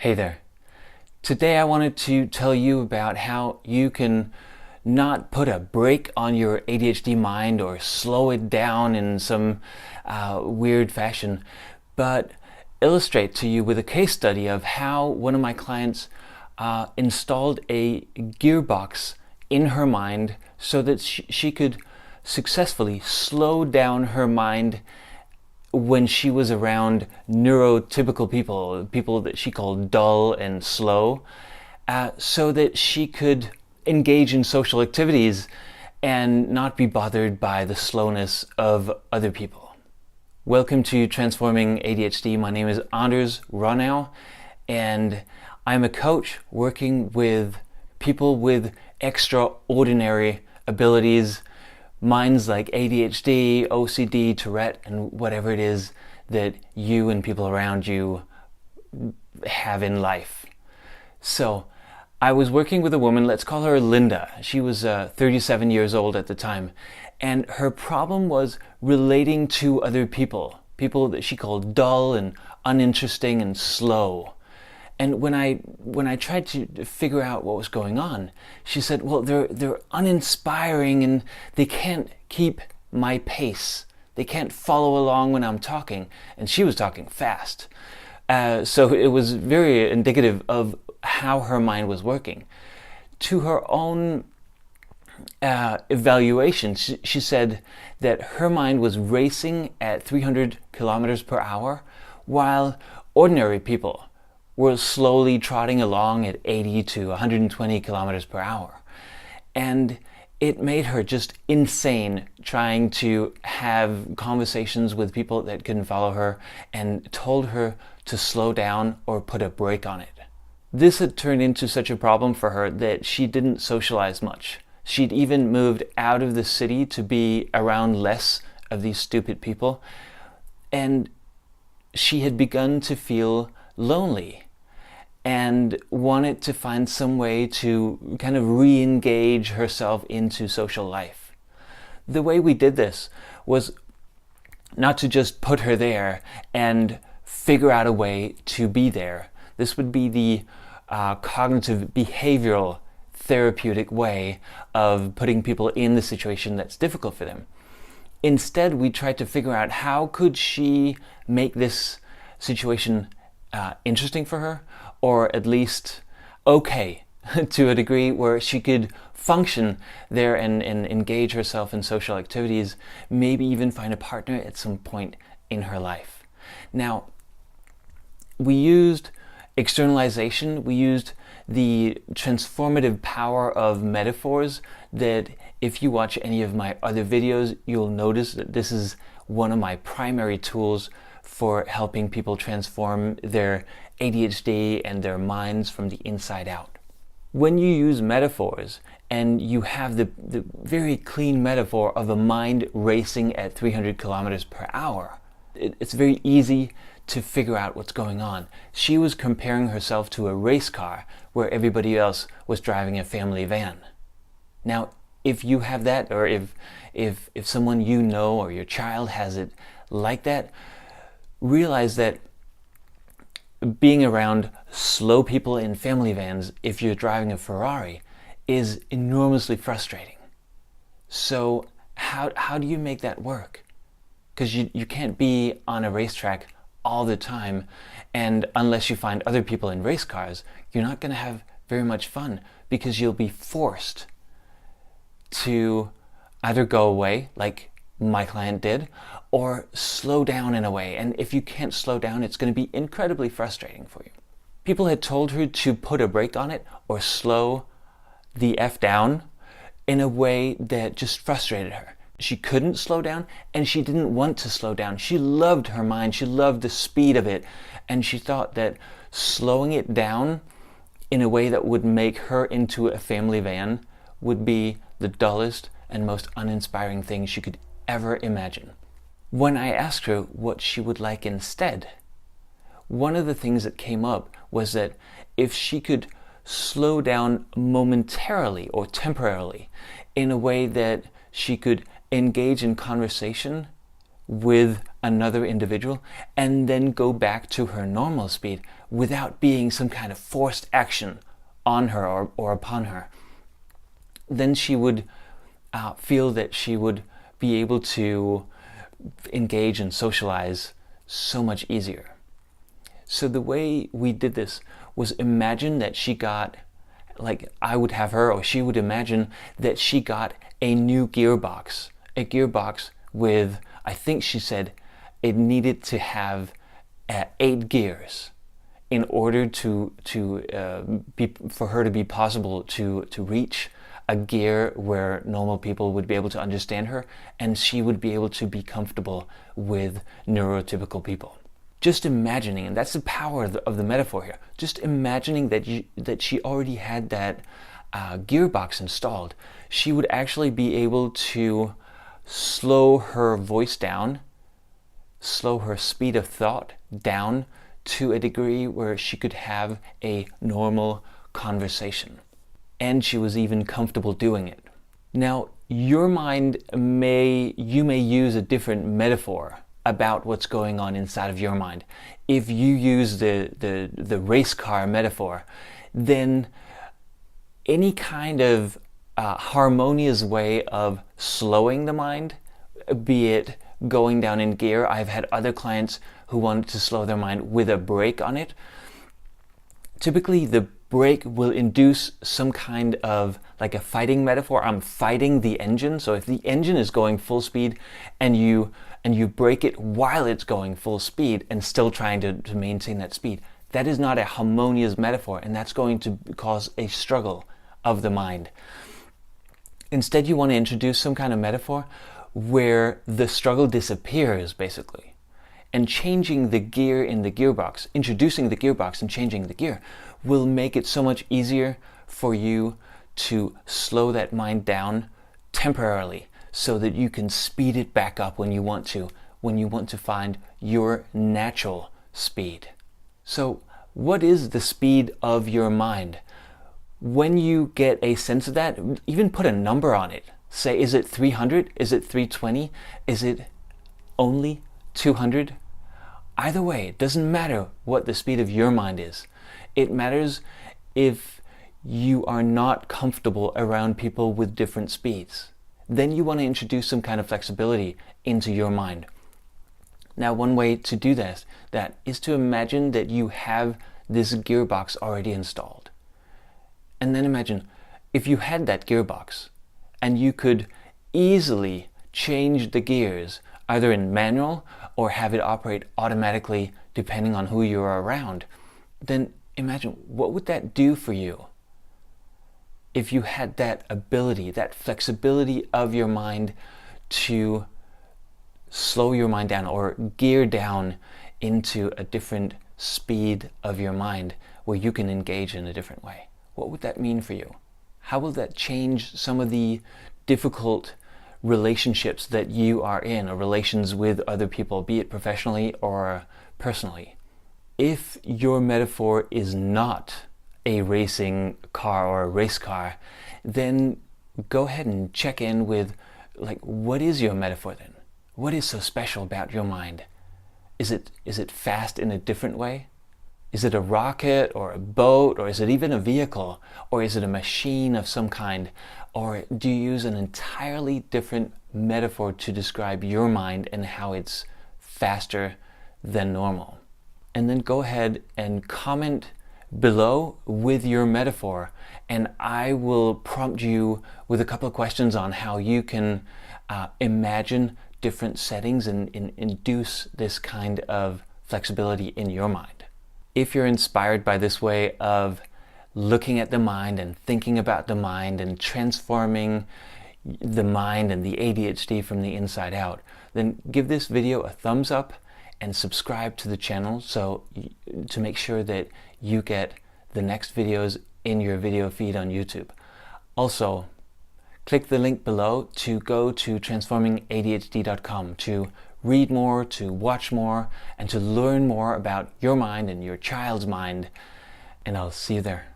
Hey there. Today I wanted to tell you about how you can not put a brake on your ADHD mind or slow it down in some weird fashion, but illustrate to you with a case study of how one of my clients installed a gearbox in her mind so that she could successfully slow down her mind when she was around neuro-typical people that she called dull and slow, so that she could engage in social activities and not be bothered by the slowness of other people. Welcome to Transforming ADHD. My name is Anders Ronau, and I'm a coach working with people with extraordinary abilities, minds like ADHD, OCD, Tourette, and whatever it is that you and people around you have in life. So I was working with a woman, let's call her Linda. She was 37 years old at the time, and her problem was relating to other people that she called dull and uninteresting and slow. And when I tried to figure out what was going on, she said, well, they're uninspiring and they can't keep my pace. They can't follow along when I'm talking. And she was talking fast. So it was very indicative of how her mind was working. To her own evaluation, she said that her mind was racing at 300 kilometers per hour, while ordinary people were slowly trotting along at 80 to 120 kilometers per hour. And it made her just insane trying to have conversations with people that couldn't follow her and told her to slow down or put a brake on it. This had turned into such a problem for her that she didn't socialize much. She'd even moved out of the city to be around less of these stupid people. And she had begun to feel lonely and wanted to find some way to kind of re-engage herself into social life. The way we did this was not to just put her there and figure out a way to be there. This would be the cognitive behavioral therapeutic way of putting people in the situation that's difficult for them. Instead, we tried to figure out how could she make this situation interesting for her, or at least okay to a degree where she could function there and engage herself in social activities, maybe even find a partner at some point in her life. Now, we used externalization, we used the transformative power of metaphors that if you watch any of my other videos, you'll notice that this is one of my primary tools for helping people transform their ADHD and their minds from the inside out. When you use metaphors and you have the very clean metaphor of a mind racing at 300 kilometers per hour, it's very easy to figure out what's going on. She was comparing herself to a race car where everybody else was driving a family van. Now, if you have that, or if someone you know or your child has it like that, realize that being around slow people in family vans, if you're driving a Ferrari, is enormously frustrating. So how do you make that work? Because you can't be on a racetrack all the time, and unless you find other people in race cars, you're not going to have very much fun, because you'll be forced to either go away, like my client did, or slow down in a way. And if you can't slow down, it's going to be incredibly frustrating for you. People had told her to put a brake on it or slow the F down in a way that just frustrated her. She couldn't slow down, and she didn't want to slow down. She loved her mind. She loved the speed of it. And she thought that slowing it down in a way that would make her into a family van would be the dullest and most uninspiring thing she could ever imagine. When I asked her what she would like instead, one of the things that came up was that if she could slow down momentarily or temporarily in a way that she could engage in conversation with another individual and then go back to her normal speed without being some kind of forced action on her or upon her, then she would feel that she would be able to engage and socialize so much easier. So the way we did this was imagine that she got, like I would have her, or she would imagine that she got a new gearbox, a gearbox with, I think she said, it needed to have 8 gears in order for her to be possible to reach a gear where normal people would be able to understand her, and she would be able to be comfortable with neurotypical people. Just imagining, and that's the power of the metaphor here, just imagining that she already had that gearbox installed, she would actually be able to slow her voice down, slow her speed of thought down to a degree where she could have a normal conversation. And she was even comfortable doing it. Now, your mind you may use a different metaphor about what's going on inside of your mind. If you use the race car metaphor, then any kind of harmonious way of slowing the mind, be it going down in gear. I've had other clients who wanted to slow their mind with a brake on it. Typically, the brake will induce some kind of, like a fighting metaphor. I'm fighting the engine. So if the engine is going full speed and you brake it while it's going full speed and still trying to maintain that speed, that is not a harmonious metaphor, and that's going to cause a struggle of the mind. Instead, you want to introduce some kind of metaphor where the struggle disappears, basically. And changing the gear in the gearbox, introducing the gearbox and changing the gear, will make it so much easier for you to slow that mind down temporarily so that you can speed it back up when you want to find your natural speed. So what is the speed of your mind? When you get a sense of that, even put a number on it. Say, is it 300? Is it 320? Is it only 200? Either way, it doesn't matter what the speed of your mind is. It matters if you are not comfortable around people with different speeds. Then you want to introduce some kind of flexibility into your mind. Now, one way to do that is to imagine that you have this gearbox already installed. And then imagine if you had that gearbox and you could easily change the gears either in manual or have it operate automatically depending on who you're around, then imagine what would that do for you if you had that ability, that flexibility of your mind to slow your mind down or gear down into a different speed of your mind where you can engage in a different way. What would that mean for you? How will that change some of the difficult relationships that you are in, or relations with other people, be it professionally or personally? If your metaphor is not a racing car or a race car, then go ahead and check in with, like, what is your metaphor then? What is so special about your mind? Is it fast in a different way? Is it a rocket or a boat, or is it even a vehicle, or is it a machine of some kind? Or do you use an entirely different metaphor to describe your mind and how it's faster than normal? And then go ahead and comment below with your metaphor, and I will prompt you with a couple of questions on how you can imagine different settings and induce this kind of flexibility in your mind. If you're inspired by this way of looking at the mind and thinking about the mind and transforming the mind and the ADHD from the inside out, then give this video a thumbs up and subscribe to the channel to make sure that you get the next videos in your video feed on YouTube. Also, click the link below to go to transformingadhd.com to read more, to watch more, and to learn more about your mind and your child's mind. And I'll see you there.